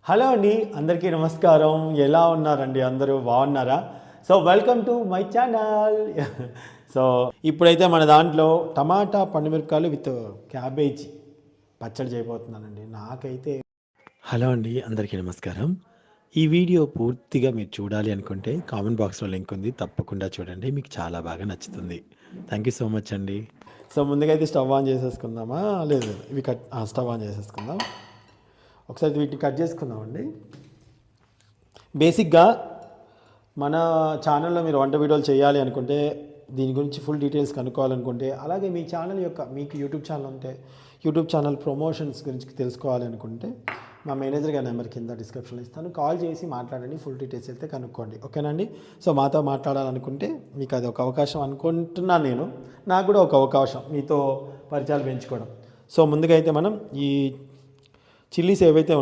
Hello అండి, అందరికీ నమస్కారం. ఎలా ఉన్నారండి? అందరూ బాగున్నారా? So welcome to my channel. So ఇప్పుడైతే మన దాంట్లో టమాటా పండుమిరపకాయలు విత్ క్యాబేజీ పచ్చడి చేయబోతున్నానండి. నాకైతే హలో అండి, అందరికీ నమస్కారం. ఈ వీడియో పూర్తిగా మీరు చూడాలి అనుకుంటే కామెంట్ బాక్స్లో లింక్ ఉంది, తప్పకుండా చూడండి. మీకు చాలా బాగా నచ్చుతుంది. థ్యాంక్ యూ సో మచ్ అండి. సో ముందుగా అయితే స్టవ్ ఆన్ చేసేసుకుందామా? లేదు, ఇవి స్టవ్ ఆన్ చేసేసుకుందాం. ఒకసారి వీటిని కట్ చేసుకుందామండి. బేసిక్గా మన ఛానల్లో మీరు వంట వీడియోలు చేయాలి అనుకుంటే, దీని గురించి ఫుల్ డీటెయిల్స్ కనుక్కోవాలనుకుంటే, అలాగే మీ ఛానల్ యొక్క మీకు యూట్యూబ్ ఛానల్ ఉంటే యూట్యూబ్ ఛానల్ ప్రమోషన్స్ గురించి తెలుసుకోవాలి అనుకుంటే, మా మేనేజర్ గారి నెంబర్ కింద డిస్క్రిప్షన్లో ఇస్తాను. కాల్ చేసి మాట్లాడండి, ఫుల్ డీటెయిల్స్ అయితే కనుక్కోండి. ఓకేనండి? సో మాతో మాట్లాడాలనుకుంటే మీకు అది ఒక అవకాశం అనుకుంటున్నాను నేను. నాకు కూడా ఒక అవకాశం మీతో పరిచయాలు పెంచుకోవడం. సో ముందుగా అయితే మనం ఈ చిల్లీస్ ఏవైతే